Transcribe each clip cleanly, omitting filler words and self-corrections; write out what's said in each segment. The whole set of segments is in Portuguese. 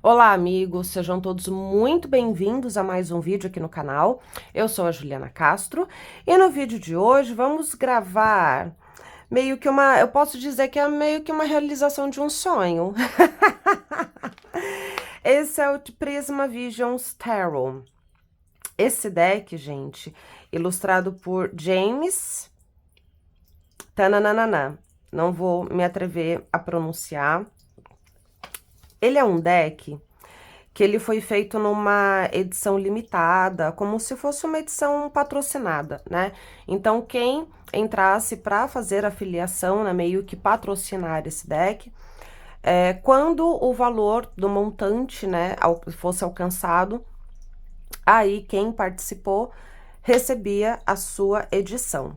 Olá, amigos, sejam todos muito bem-vindos a mais um vídeo aqui no canal. Eu sou a Juliana Castro e no vídeo de hoje vamos gravar meio que eu posso dizer que é meio que uma realização de um sonho. Esse é o Prisma Visions Tarot. Esse deck, gente, ilustrado por James Tananana. Não vou me atrever a pronunciar. Ele é um deck que ele foi feito numa edição limitada, como se fosse uma edição patrocinada, né? Então, quem entrasse para fazer a filiação, né, meio que patrocinar esse deck, quando o valor do montante, né, fosse alcançado, aí quem participou recebia a sua edição.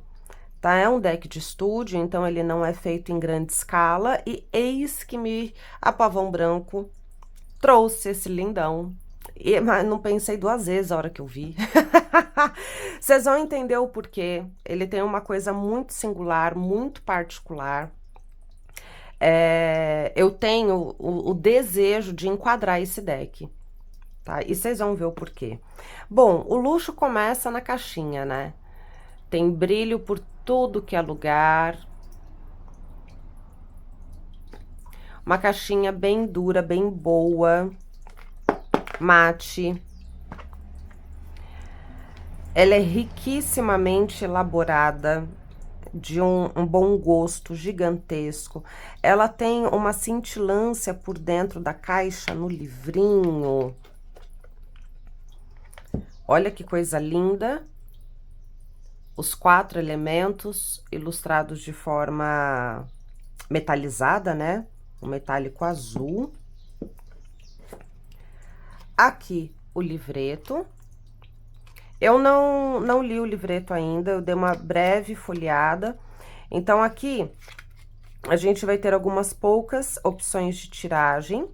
Tá? É um deck de estúdio, então ele não é feito em grande escala, e eis que a Pavão Branco trouxe esse lindão. Mas não pensei duas vezes a hora que eu vi. Vocês vão entender o porquê. Ele tem uma coisa muito singular, muito particular. Eu tenho o desejo de enquadrar esse deck, tá? E vocês vão ver o porquê. Bom, o luxo começa na caixinha, né? Tem brilho por tudo que é lugar. Uma caixinha bem dura, bem boa. Mate. Ela é riquissimamente elaborada, de um bom gosto gigantesco. Ela tem uma cintilância por dentro da caixa, no livrinho. Olha que coisa linda. Os 4 elementos ilustrados de forma metalizada, né? Um metálico azul. Aqui o livreto. Eu não li o livreto ainda, eu dei uma breve folheada. Então, aqui a gente vai ter algumas poucas opções de tiragem.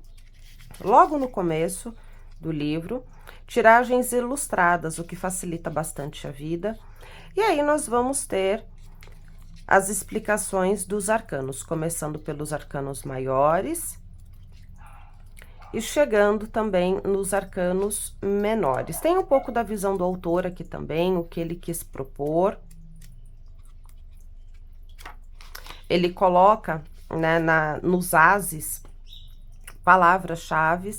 Logo no começo do livro, tiragens ilustradas, o que facilita bastante a vida. E aí nós vamos ter as explicações dos arcanos, começando pelos arcanos maiores e chegando também nos arcanos menores. Tem um pouco da visão do autor aqui também, o que ele quis propor. Ele coloca, né, nos ases, palavras-chave,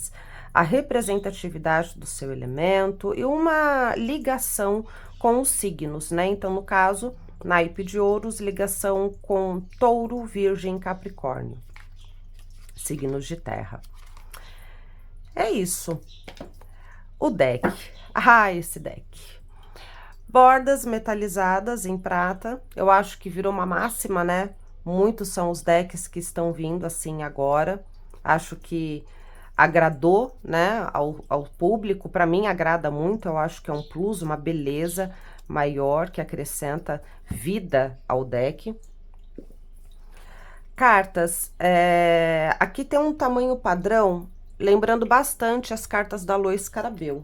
a representatividade do seu elemento e uma ligação com os signos, né? Então, no caso, naipe de ouros, ligação com touro, virgem, capricórnio, signos de terra. É isso. O deck. Ah, esse deck. Bordas metalizadas em prata. Eu acho que virou uma máxima, né? Muitos são os decks que estão vindo assim agora. Acho que agradou, né, ao público. Para mim agrada muito, eu acho que é um plus, uma beleza maior que acrescenta vida ao deck. Cartas, aqui tem um tamanho padrão, lembrando bastante as cartas da Lois Carabeu.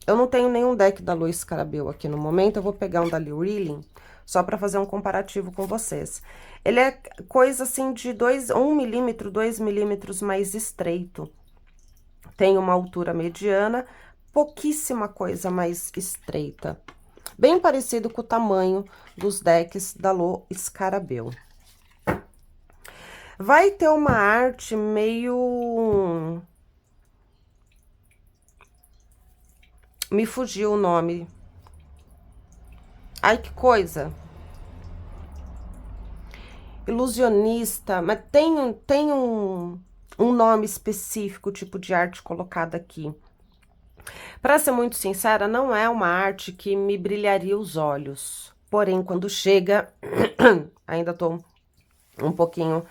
Eu não tenho nenhum deck da Lois Carabeu aqui no momento, eu vou pegar um da Lee Reeling, só para fazer um comparativo com vocês. Ele é coisa assim de 1 milímetro, 2 milímetros mais estreito. Tem uma altura mediana, pouquíssima coisa mais estreita. Bem parecido com o tamanho dos decks da Lo Scarabeu. Vai ter uma arte meio... Me fugiu o nome. Ai, que coisa! Ilusionista, mas tem um nome específico, tipo de arte colocada aqui. Para ser muito sincera, não é uma arte que me brilharia os olhos. Porém, quando chega, ainda tô um pouquinho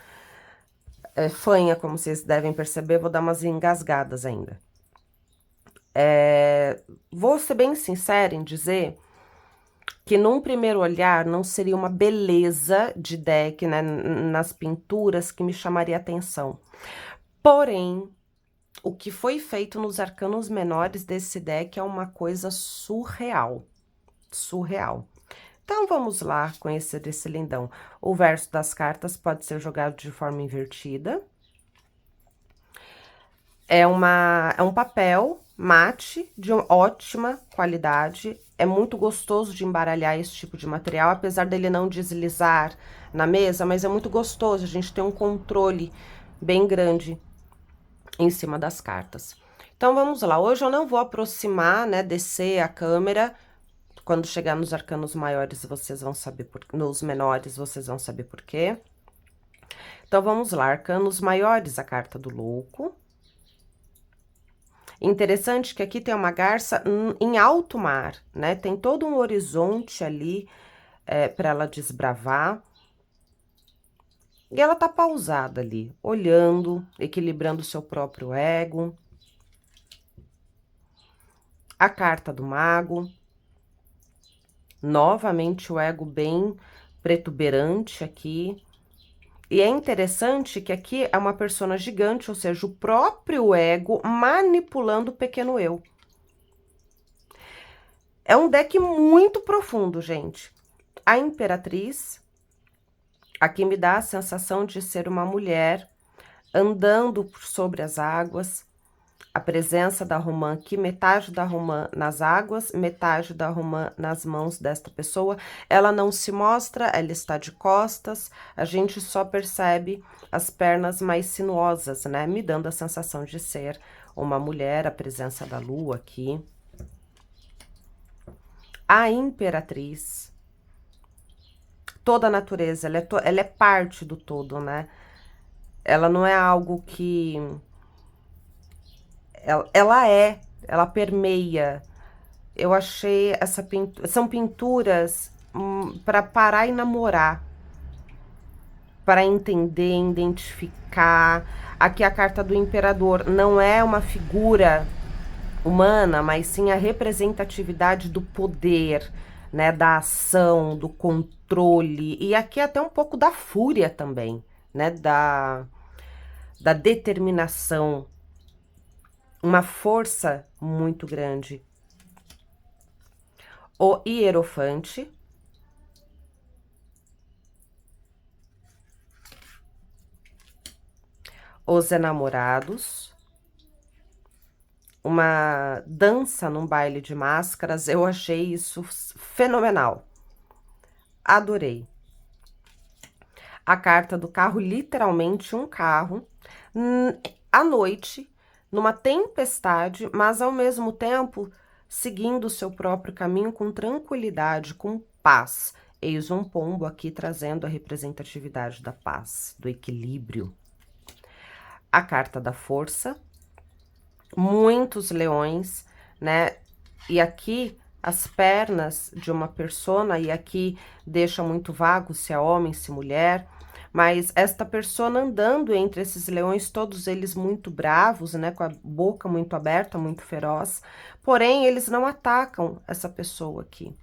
fanha, como vocês devem perceber, vou dar umas engasgadas ainda. Vou ser bem sincera em dizer que num primeiro olhar não seria uma beleza de deck, né, nas pinturas que me chamaria atenção. Porém, o que foi feito nos arcanos menores desse deck é uma coisa surreal. Surreal. Então, vamos lá conhecer esse lindão. O verso das cartas pode ser jogado de forma invertida. É um papel mate de ótima qualidade. É muito gostoso de embaralhar esse tipo de material, apesar dele não deslizar na mesa, mas é muito gostoso. A gente tem um controle bem grande em cima das cartas. Então vamos lá. Hoje eu não vou aproximar, né, descer a câmera. Quando chegar nos arcanos maiores, vocês vão saber nos menores, vocês vão saber por quê. Então vamos lá, arcanos maiores, a carta do louco. Interessante que aqui tem uma garça em alto mar, né? Tem todo um horizonte ali para ela desbravar. E ela tá pausada ali, olhando, equilibrando o seu próprio ego. A carta do mago. Novamente o ego bem protuberante aqui. E é interessante que aqui é uma persona gigante, ou seja, o próprio ego manipulando o pequeno eu. É um deck muito profundo, gente. A Imperatriz, aqui me dá a sensação de ser uma mulher andando sobre as águas. A presença da romã aqui, metade da romã nas águas, metade da romã nas mãos desta pessoa. Ela não se mostra, ela está de costas, a gente só percebe as pernas mais sinuosas, né? Me dando a sensação de ser uma mulher, a presença da lua aqui. A Imperatriz, toda a natureza, ela é parte do todo, né? Ela não é algo que... ela permeia. Eu achei essa pintura, são pinturas para parar e namorar, para entender, identificar. Aqui a carta do imperador não é uma figura humana, mas sim a representatividade do poder, né, da ação, do controle, e aqui até um pouco da fúria também, né, da determinação, uma força muito grande. O Hierofante. Os Enamorados. Uma dança num baile de máscaras, eu achei isso fenomenal. Adorei. A carta do carro, literalmente um carro, à noite, numa tempestade, mas ao mesmo tempo seguindo o seu próprio caminho com tranquilidade, com paz. Eis um pombo aqui trazendo a representatividade da paz, do equilíbrio. A carta da força, muitos leões, né? E aqui as pernas de uma persona, e aqui deixa muito vago se é homem, se mulher, mas esta persona andando entre esses leões, todos eles muito bravos, né? Com a boca muito aberta, muito feroz, porém eles não atacam essa pessoa aqui.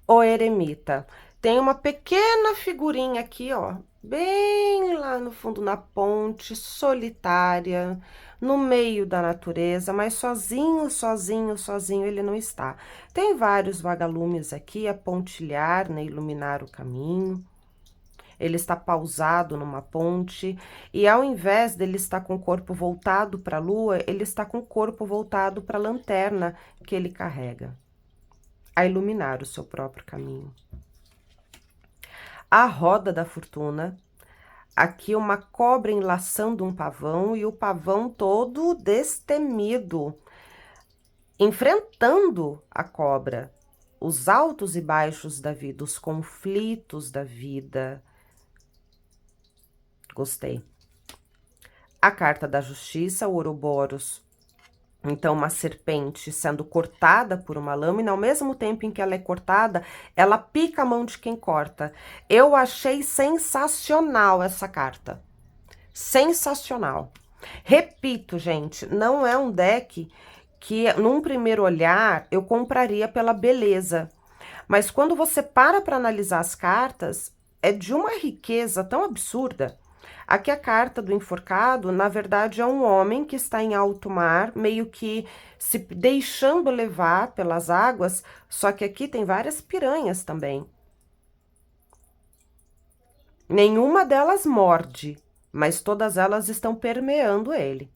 O eremita. Tem uma pequena figurinha aqui, ó, bem lá no fundo na ponte, solitária, no meio da natureza, mas sozinho, sozinho, sozinho ele não está. Tem vários vagalumes aqui a pontilhar, né, iluminar o caminho. Ele está pausado numa ponte e ao invés dele estar com o corpo voltado para a lua, ele está com o corpo voltado para a lanterna que ele carrega, a iluminar o seu próprio caminho. A roda da fortuna, aqui uma cobra enlaçando um pavão e o pavão todo destemido, enfrentando a cobra, os altos e baixos da vida, os conflitos da vida. Gostei. A carta da justiça, o Ouroboros. Então, uma serpente sendo cortada por uma lâmina, ao mesmo tempo em que ela é cortada, ela pica a mão de quem corta. Eu achei sensacional essa carta. Sensacional. Repito, gente, não é um deck que, num primeiro olhar, eu compraria pela beleza. Mas quando você para analisar as cartas, é de uma riqueza tão absurda. Aqui a carta do enforcado, na verdade, é um homem que está em alto mar, meio que se deixando levar pelas águas, só que aqui tem várias piranhas também. Nenhuma delas morde, mas todas elas estão permeando ele.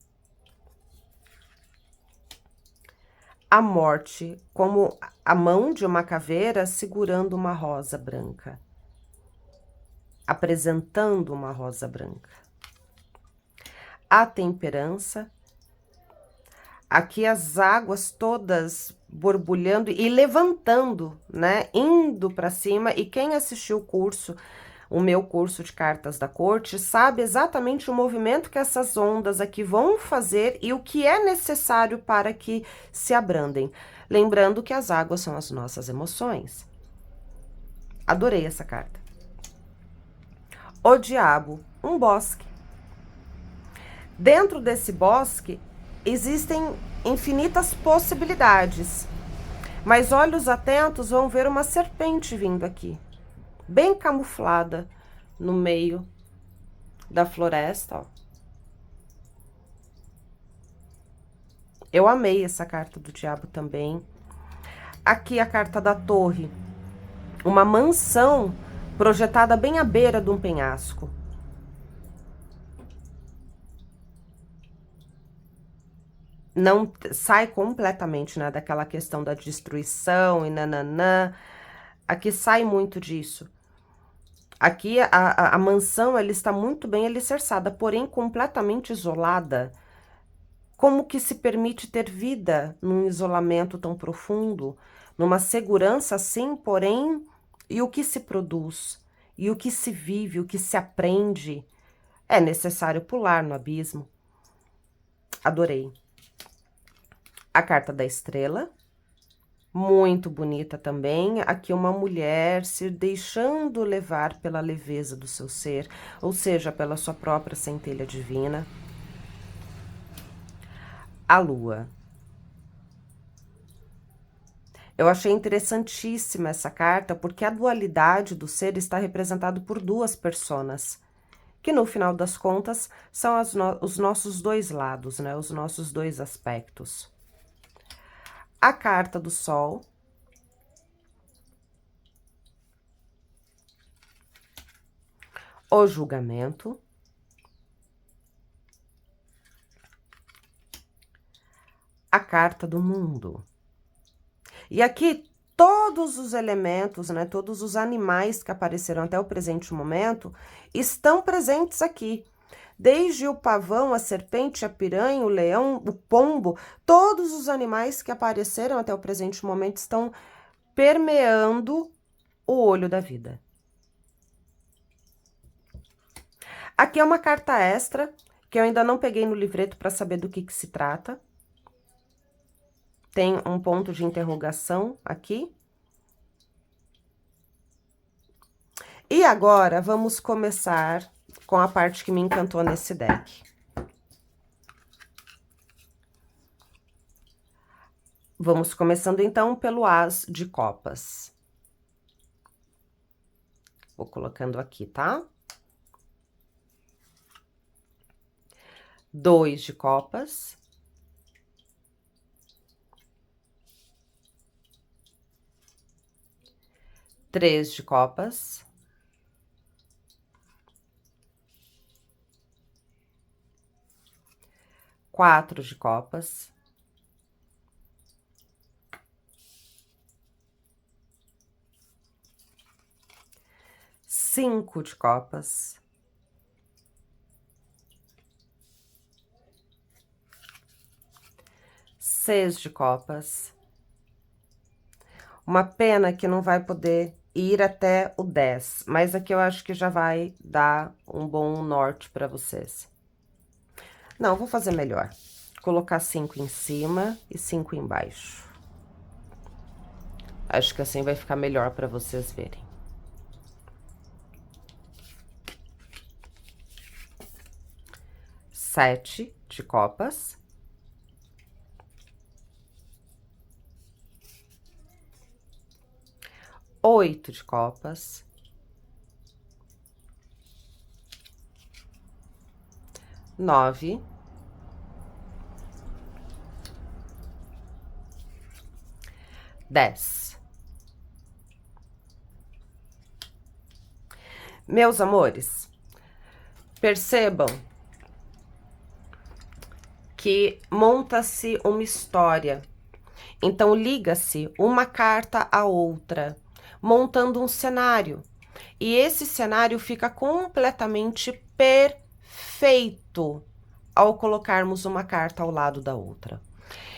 A morte, como a mão de uma caveira segurando uma rosa branca, apresentando uma rosa branca. A temperança, aqui as águas todas borbulhando e levantando, né, indo para cima, e quem assistiu o curso, o meu curso de cartas da corte, sabe exatamente o movimento que essas ondas aqui vão fazer e o que é necessário para que se abrandem. Lembrando que as águas são as nossas emoções. Adorei essa carta. O diabo, um bosque. Dentro desse bosque existem infinitas possibilidades, mas olhos atentos vão ver uma serpente vindo aqui, bem camuflada no meio da floresta, ó. Eu amei essa carta do diabo também. Aqui a carta da torre, uma mansão projetada bem à beira de um penhasco. Não sai completamente, né, daquela questão da destruição e nananã. Aqui sai muito disso. Aqui a mansão ela está muito bem alicerçada, porém completamente isolada. Como que se permite ter vida num isolamento tão profundo, numa segurança assim, porém, e o que se produz, e o que se vive, o que se aprende? É necessário pular no abismo. Adorei. A carta da estrela, muito bonita também. Aqui uma mulher se deixando levar pela leveza do seu ser, ou seja, pela sua própria centelha divina. A lua. Eu achei interessantíssima essa carta, porque a dualidade do ser está representado por duas personas, que no final das contas são os nossos dois lados, né? Os nossos dois aspectos. A carta do sol. O julgamento. A carta do mundo. E aqui todos os elementos, né, todos os animais que apareceram até o presente momento estão presentes aqui. Desde o pavão, a serpente, a piranha, o leão, o pombo, todos os animais que apareceram até o presente momento estão permeando o olho da vida. Aqui é uma carta extra, que eu ainda não peguei no livreto para saber do que se trata. Tem um ponto de interrogação aqui. E agora, vamos começar com a parte que me encantou nesse deck. Vamos começando, então, pelo As de Copas. Vou colocando aqui, tá? 2 de Copas. 3 de Copas. 4 de Copas. 5 de Copas. 6 de Copas. Uma pena que não vai poder ir até o 10, mas aqui eu acho que já vai dar um bom norte para vocês. Não, vou fazer melhor. Colocar 5 em cima e 5 embaixo. Acho que assim vai ficar melhor para vocês verem. Sete de Copas. 8 de Copas. 9. 10. Meus amores, Percebam que monta-se uma história. Então, liga-se uma carta à outra, montando um cenário. E esse cenário fica completamente perfeito ao colocarmos uma carta ao lado da outra.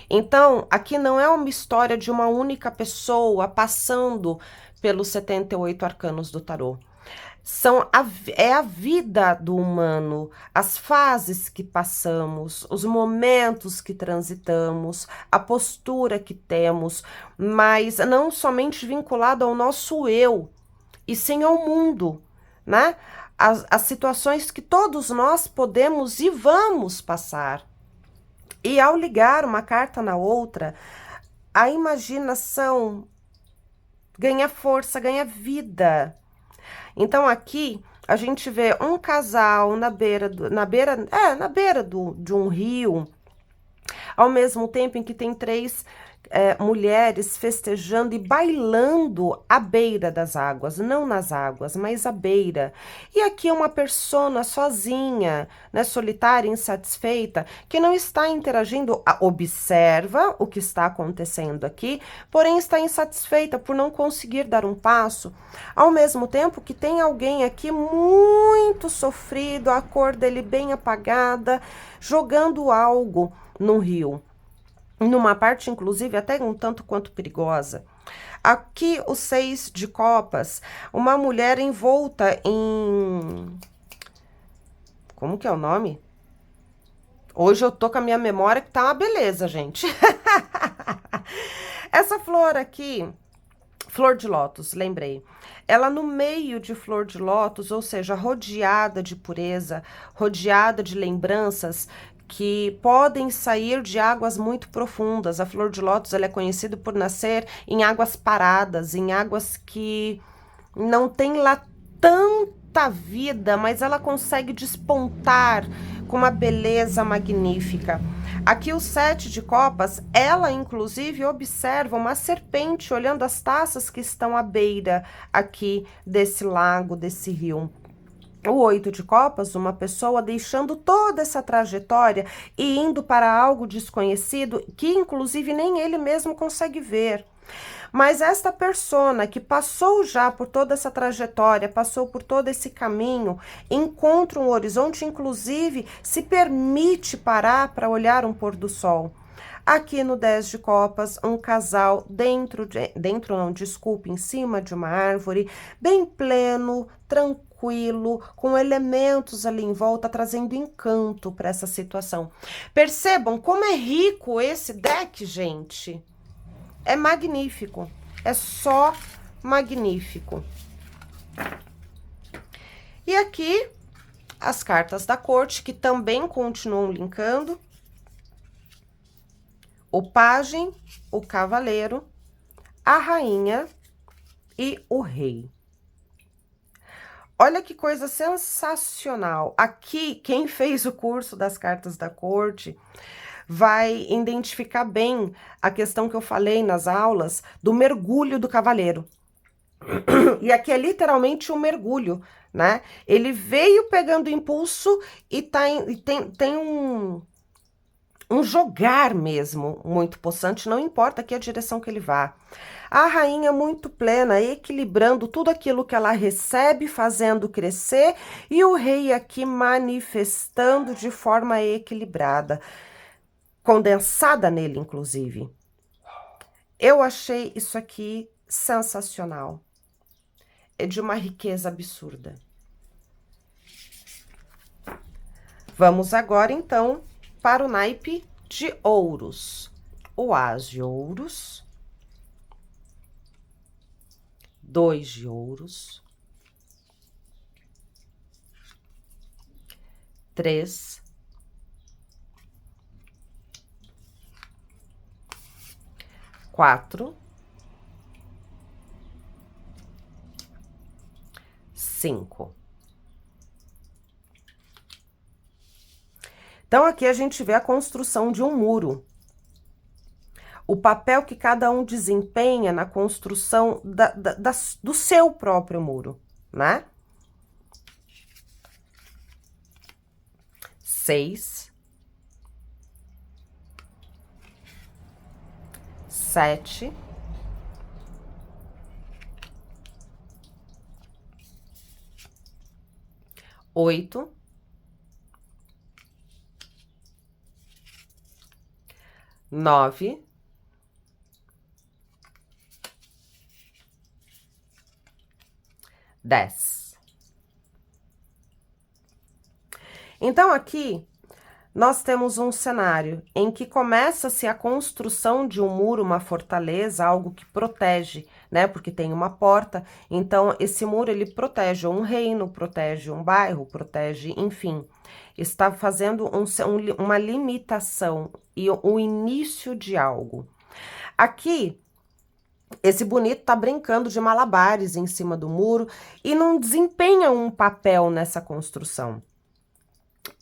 Então, aqui não é uma história de uma única pessoa passando pelos 78 arcanos do tarô. É a vida do humano, as fases que passamos, os momentos que transitamos, a postura que temos, mas não somente vinculado ao nosso eu, e sim ao mundo, né? As situações que todos nós podemos e vamos passar. E ao ligar uma carta na outra, a imaginação ganha força, ganha vida. Então aqui a gente vê um casal na beira de um rio, ao mesmo tempo em que tem três mulheres festejando e bailando à beira das águas, não nas águas, mas à beira. E aqui é uma persona sozinha, né, solitária, insatisfeita, que não está interagindo, observa o que está acontecendo aqui, porém está insatisfeita por não conseguir dar um passo, ao mesmo tempo que tem alguém aqui muito sofrido, a cor dele bem apagada, jogando algo no rio. Numa parte, inclusive, até um tanto quanto perigosa. Aqui, o 6 de copas, uma mulher envolta em... Como que é o nome? Hoje eu tô com a minha memória que tá uma beleza, gente. Essa flor aqui, flor de lótus, lembrei. Ela no meio de flor de lótus, ou seja, rodeada de pureza, rodeada de lembranças que podem sair de águas muito profundas. A flor de lótus ela é conhecida por nascer em águas paradas, em águas que não tem lá tanta vida, mas ela consegue despontar com uma beleza magnífica. Aqui o 7 de copas, ela inclusive observa uma serpente olhando as taças que estão à beira aqui desse lago, desse rio. O 8 de copas, uma pessoa deixando toda essa trajetória e indo para algo desconhecido que inclusive nem ele mesmo consegue ver. Mas esta persona que passou já por toda essa trajetória, passou por todo esse caminho, encontra um horizonte, inclusive se permite parar para olhar um pôr do sol. Aqui no 10 de copas, um casal em cima de uma árvore, bem pleno, tranquilo, com elementos ali em volta, trazendo encanto para essa situação. Percebam como é rico esse deck, gente. É magnífico, é só magnífico. E aqui, as cartas da corte, que também continuam linkando. O pajem, o cavaleiro, a rainha e o rei. Olha que coisa sensacional. Aqui, quem fez o curso das cartas da corte vai identificar bem a questão que eu falei nas aulas do mergulho do cavaleiro. E aqui é literalmente um mergulho, né? Ele veio pegando impulso e tem um jogar mesmo muito possante, não importa aqui a direção que ele vá. A rainha muito plena, equilibrando tudo aquilo que ela recebe, fazendo crescer, e o rei aqui manifestando de forma equilibrada, condensada nele, inclusive. Eu achei isso aqui sensacional. É de uma riqueza absurda. Vamos agora, então, para o naipe de ouros. O as de ouros, 2 de ouros, 3, 4, 5. Então, aqui a gente vê a construção de um muro. O papel que cada um desempenha na construção do seu próprio muro, né? 6, 7, 8, 9, 10. Então, aqui, nós temos um cenário em que começa-se a construção de um muro, uma fortaleza, algo que protege, né? Porque tem uma porta, então esse muro ele protege um reino, protege um bairro, protege, enfim, está fazendo uma limitação e o início de algo. Aqui, esse bonito tá brincando de malabares em cima do muro e não desempenha um papel nessa construção.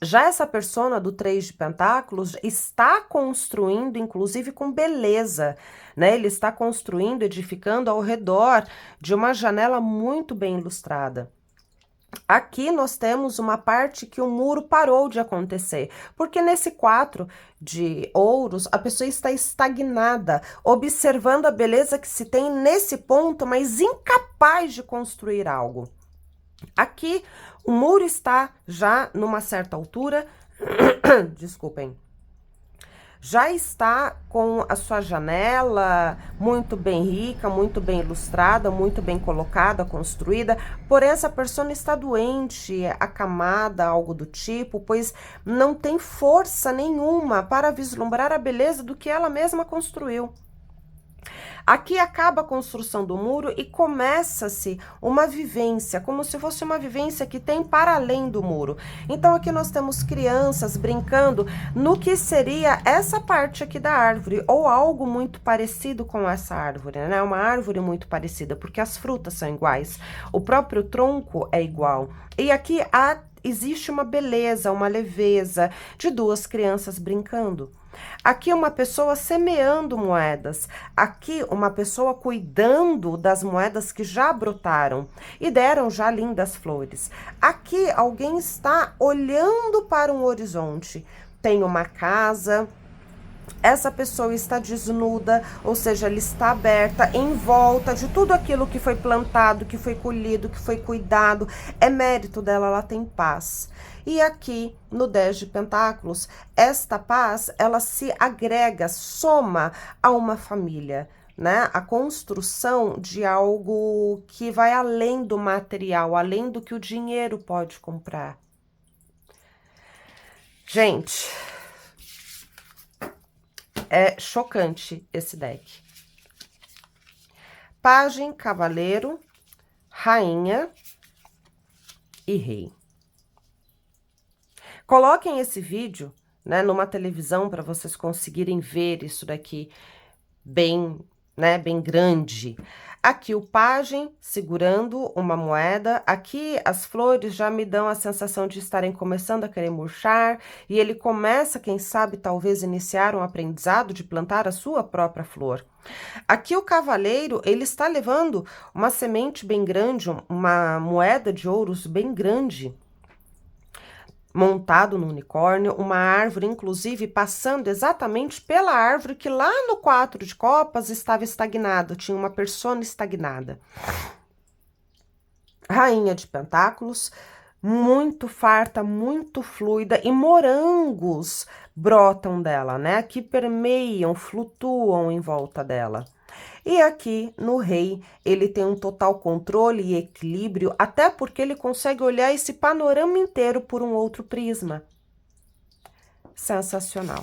Já essa persona do 3 de pentáculos está construindo, inclusive com beleza, né? Ele está construindo, edificando ao redor de uma janela muito bem ilustrada. Aqui nós temos uma parte que o muro parou de acontecer, porque nesse 4 de ouros a pessoa está estagnada, observando a beleza que se tem nesse ponto, mas incapaz de construir algo. Aqui, o muro está já numa certa altura, desculpem, já está com a sua janela muito bem rica, muito bem ilustrada, muito bem colocada, construída, porém essa pessoa está doente, acamada, algo do tipo, pois não tem força nenhuma para vislumbrar a beleza do que ela mesma construiu. Aqui acaba a construção do muro e começa-se uma vivência, como se fosse uma vivência que tem para além do muro. Então aqui nós temos crianças brincando no que seria essa parte aqui da árvore, ou algo muito parecido com essa árvore, né? Uma árvore muito parecida, porque as frutas são iguais, o próprio tronco é igual. E aqui existe uma beleza, uma leveza de duas crianças brincando. Aqui uma pessoa semeando moedas, aqui uma pessoa cuidando das moedas que já brotaram e deram já lindas flores. Aqui alguém está olhando para um horizonte, tem uma casa, essa pessoa está desnuda, ou seja, ela está aberta em volta de tudo aquilo que foi plantado, que foi colhido, que foi cuidado, é mérito dela, ela tem paz. E aqui, no 10 de pentáculos, esta paz, ela se agrega, soma a uma família, né? A construção de algo que vai além do material, além do que o dinheiro pode comprar. Gente, é chocante esse deck. Pajem, cavaleiro, rainha e rei. Coloquem esse vídeo, né, numa televisão para vocês conseguirem ver isso daqui bem, né, bem grande. Aqui o pajem segurando uma moeda, aqui as flores já me dão a sensação de estarem começando a querer murchar, e ele começa, quem sabe, talvez iniciar um aprendizado de plantar a sua própria flor. Aqui o cavaleiro, ele está levando uma semente bem grande, uma moeda de ouros bem grande, montado no unicórnio, uma árvore, inclusive, passando exatamente pela árvore que lá no 4 de copas estava estagnada, tinha uma persona estagnada. Rainha de pentáculos, muito farta, muito fluida, e morangos brotam dela, né? Que permeiam, flutuam em volta dela. E aqui no rei, ele tem um total controle e equilíbrio, até porque ele consegue olhar esse panorama inteiro por um outro prisma. Sensacional.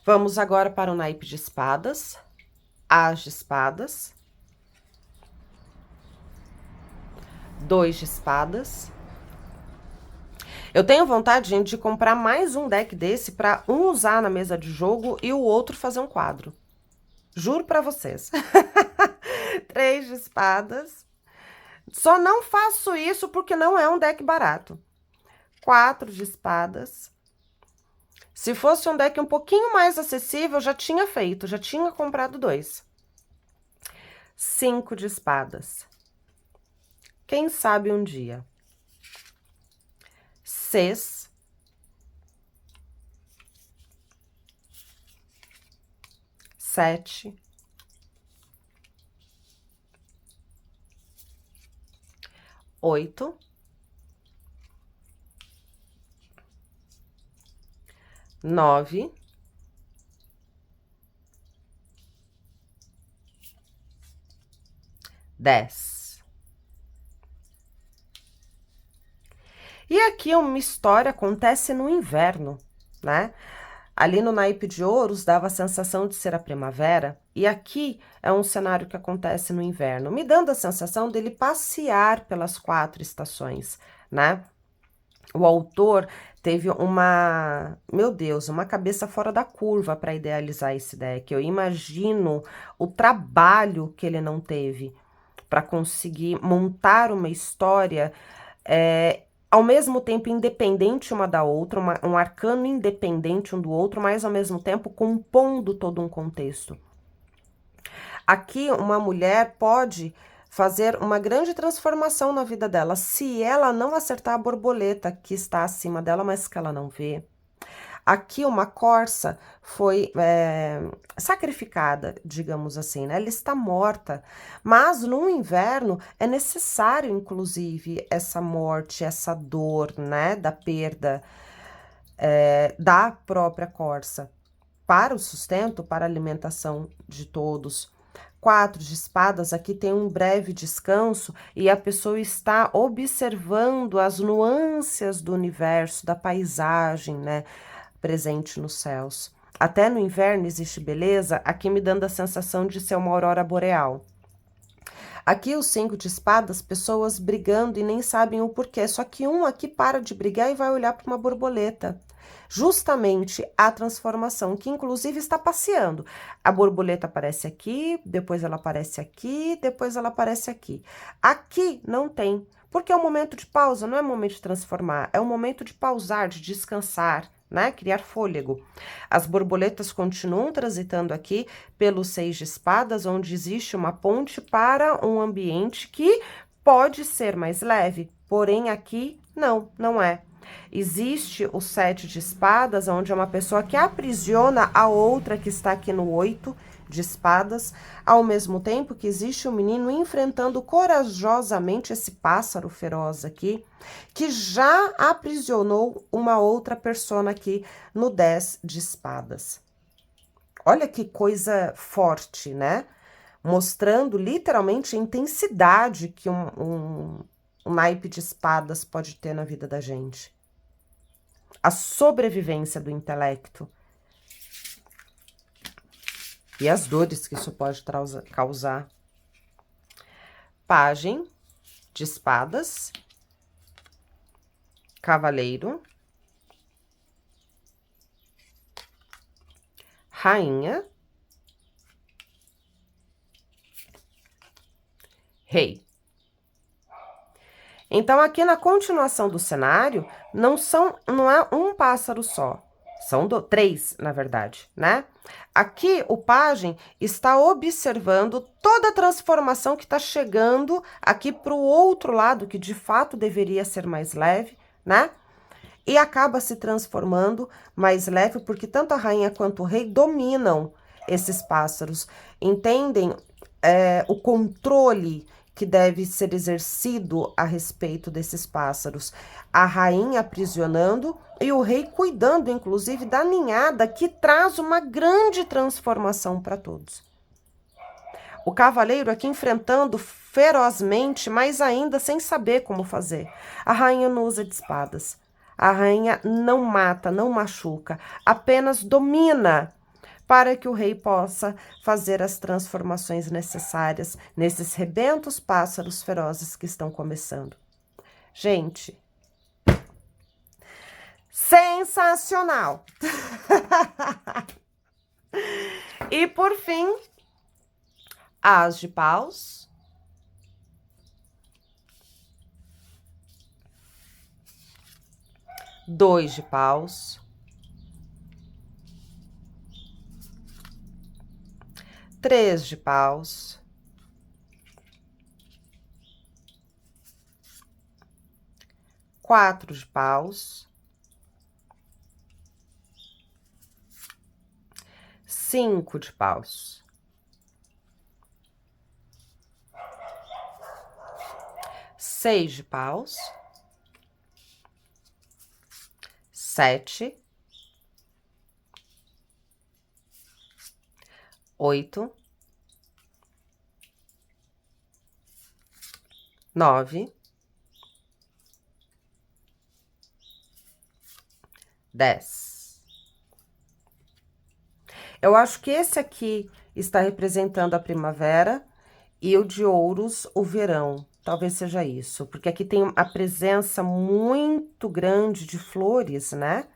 Vamos agora para o naipe de espadas, as de espadas, 2 de espadas. Eu tenho vontade, gente, de comprar mais um deck desse para um usar na mesa de jogo e o outro fazer um quadro. Juro pra vocês. 3 de espadas. Só não faço isso porque não é um deck barato. 4 de espadas. Se fosse um deck um pouquinho mais acessível, já tinha feito, já tinha comprado 2. 5 de espadas. Quem sabe um dia. Cs, sete, oito, nove, 10. E aqui uma história acontece no inverno, né? Ali no naipe de ouros dava a sensação de ser a primavera, e aqui é um cenário que acontece no inverno, me dando a sensação dele passear pelas 4 estações, né? O autor teve meu Deus, uma cabeça fora da curva para idealizar esse deck. Eu imagino o trabalho que ele não teve para conseguir montar uma história ao mesmo tempo independente uma da outra, um arcano independente um do outro, mas ao mesmo tempo compondo todo um contexto. Aqui uma mulher pode fazer uma grande transformação na vida dela, se ela não acertar a borboleta que está acima dela, mas que ela não vê. Aqui uma corça foi sacrificada, digamos assim, né? Ela está morta, mas no inverno é necessário, inclusive, essa morte, essa dor, né? Da perda da própria corça para o sustento, para a alimentação de todos. 4 de espadas, aqui tem um breve descanso e a pessoa está observando as nuances do universo, da paisagem, né, presente nos céus. Até no inverno existe beleza, aqui me dando a sensação de ser uma aurora boreal. Aqui os 5 de espadas, pessoas brigando e nem sabem o porquê, só que um aqui para de brigar e vai olhar para uma borboleta. Justamente a transformação, que inclusive está passeando. A borboleta aparece aqui, depois ela aparece aqui, depois ela aparece aqui. Aqui não tem, porque é um momento de pausa, não é um momento de transformar, é um momento de pausar, de descansar, né? Criar fôlego. As borboletas continuam transitando aqui pelo 6 de espadas, onde existe uma ponte para um ambiente que pode ser mais leve, porém aqui não é. Existe o 7 de espadas, onde é uma pessoa que aprisiona a outra que está aqui no 8 de espadas, ao mesmo tempo que existe um menino enfrentando corajosamente esse pássaro feroz aqui, que já aprisionou uma outra persona aqui no 10 de espadas. Olha que coisa forte, né? Mostrando literalmente a intensidade que um naipe de espadas pode ter na vida da gente. A sobrevivência do intelecto. E as dores que isso pode causar. Pajem de espadas. Cavaleiro. Rainha. Rei. Então, aqui na continuação do cenário, não é um pássaro só. São 3, na verdade, né? Aqui, o pajem está observando toda a transformação que está chegando aqui para o outro lado, que de fato deveria ser mais leve, né? E acaba se transformando mais leve, porque tanto a rainha quanto o rei dominam esses pássaros, entendem o controle que deve ser exercido a respeito desses pássaros. A rainha aprisionando e o rei cuidando, inclusive, da ninhada, que traz uma grande transformação para todos. O cavaleiro aqui enfrentando ferozmente, mas ainda sem saber como fazer. A rainha não usa de espadas. A rainha não mata, não machuca, apenas domina para que o rei possa fazer as transformações necessárias nesses rebentos pássaros ferozes que estão começando. Gente, sensacional! E por fim, as de paus. Dois de paus. 3 de paus. 4 de paus, 5 de paus, 6 de paus, 7, 8, 9, 10. Eu acho que esse aqui está representando a primavera e o de ouros o verão. Talvez seja isso, porque aqui tem a presença muito grande de flores, né?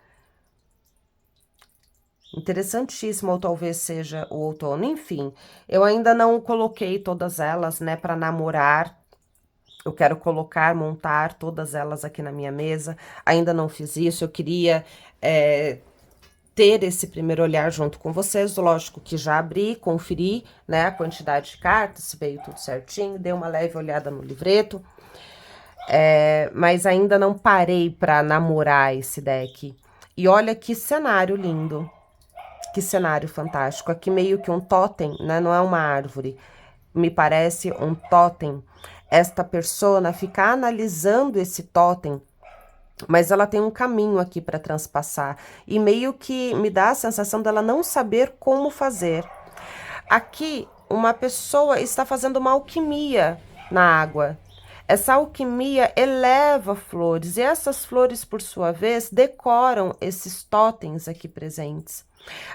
Interessantíssimo, ou talvez seja o outono. Enfim, eu ainda não coloquei todas elas, né, para namorar. Eu quero colocar, montar todas elas aqui na minha mesa. Ainda não fiz isso, eu queria ter esse primeiro olhar junto com vocês. Lógico que já abri, conferi, né, a quantidade de cartas, se veio tudo certinho, dei uma leve olhada no livreto. Mas ainda não parei para namorar esse deck. E olha que cenário lindo. Que cenário fantástico. Aqui meio que um totem, né? Não é uma árvore. Me parece um totem. Esta persona fica analisando esse totem, mas ela tem um caminho aqui para transpassar. E meio que me dá a sensação dela não saber como fazer. Aqui, uma pessoa está fazendo uma alquimia na água. Essa alquimia eleva flores, e essas flores, por sua vez, decoram esses totens aqui presentes.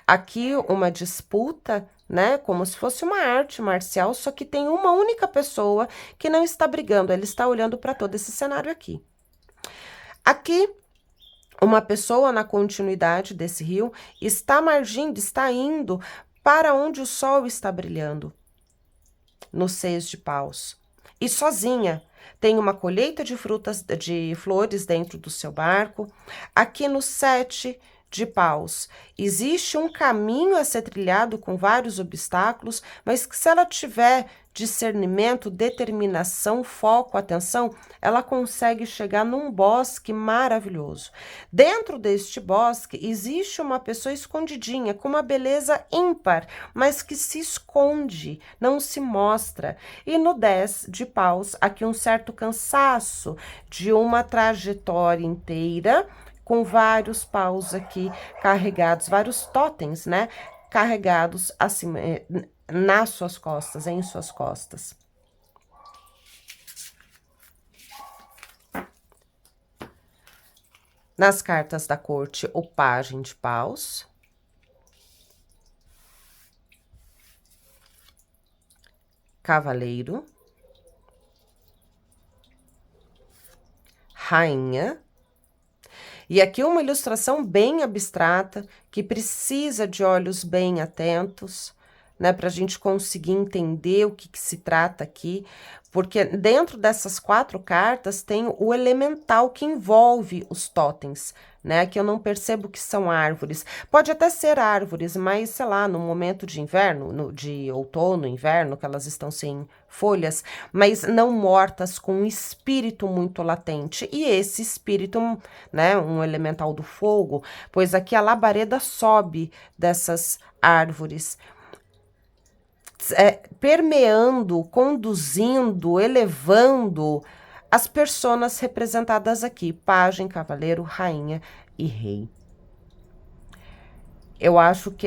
Aqui uma disputa, né, como se fosse uma arte marcial, só que tem uma única pessoa que não está brigando, ela está olhando para todo esse cenário aqui. Aqui, uma pessoa na continuidade desse rio está margindo, está indo para onde o sol está brilhando, no 6 de paus. E sozinha, tem uma colheita de frutas, de flores dentro do seu barco. Aqui no 7 de paus, existe um caminho a ser trilhado com vários obstáculos, mas que se ela tiver discernimento, determinação, foco, atenção, ela consegue chegar num bosque maravilhoso. Dentro deste bosque existe uma pessoa escondidinha, com uma beleza ímpar, mas que se esconde, não se mostra. E no 10 de paus, aqui um certo cansaço de uma trajetória inteira, com vários paus aqui carregados, vários totens, né? Carregados acima, nas suas costas, em suas costas. Nas cartas da corte, o pajem de paus. Cavaleiro. Rainha. E aqui uma ilustração bem abstrata, que precisa de olhos bem atentos, né, para a gente conseguir entender o que se trata aqui, porque dentro dessas 4 cartas tem o elemental que envolve os totens, né, que eu não percebo que são árvores. Pode até ser árvores, mas, sei lá, no momento de inverno, de outono, inverno, que elas estão sem folhas, mas não mortas, com um espírito muito latente. E esse espírito, né, um elemental do fogo, pois aqui a labareda sobe dessas árvores, permeando, conduzindo, elevando as personas representadas aqui, pajem, cavaleiro, rainha e rei. Eu acho que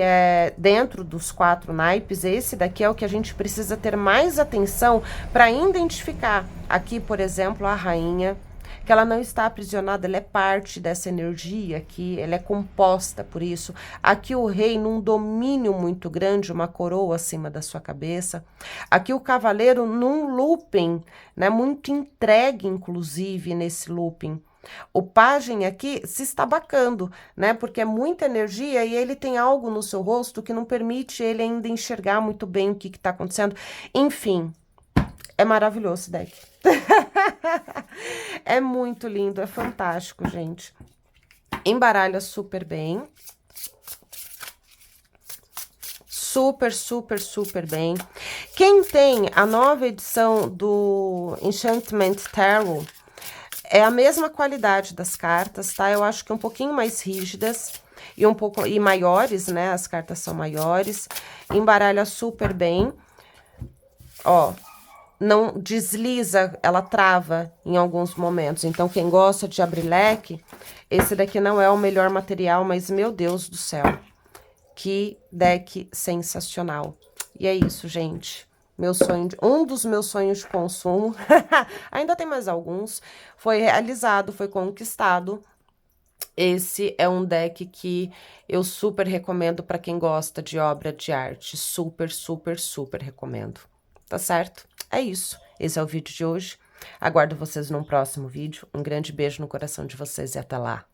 dentro dos 4 naipes, esse daqui é o que a gente precisa ter mais atenção para identificar. Aqui, por exemplo, a rainha, que ela não está aprisionada, ela é parte dessa energia aqui, ela é composta por isso. Aqui o rei num domínio muito grande, uma coroa acima da sua cabeça. Aqui o cavaleiro num looping, né, muito entregue, inclusive, nesse looping. O pajem aqui se estabacando, né, porque é muita energia e ele tem algo no seu rosto que não permite ele ainda enxergar muito bem o que está acontecendo. Enfim, é maravilhoso esse deck. É muito lindo, é fantástico, gente. Embaralha super bem. Super, super, super bem. Quem tem a nova edição do Enchantment Tarot, É a mesma qualidade das cartas, tá? Eu acho que um pouquinho mais rígidas e um pouco e maiores, né? As cartas são maiores. Embaralha super bem. Ó, não desliza, ela trava em alguns momentos. Então, quem gosta de abrir leque, esse daqui não é o melhor material, mas, meu Deus do céu, que deck sensacional. E é isso, gente. Meu sonho, um dos meus sonhos de consumo, ainda tem mais alguns, foi realizado, foi conquistado. Esse é um deck que eu super recomendo para quem gosta de obra de arte. Super, super, super recomendo. Tá certo? É isso. Esse é o vídeo de hoje. Aguardo vocês num próximo vídeo. Um grande beijo no coração de vocês e até lá.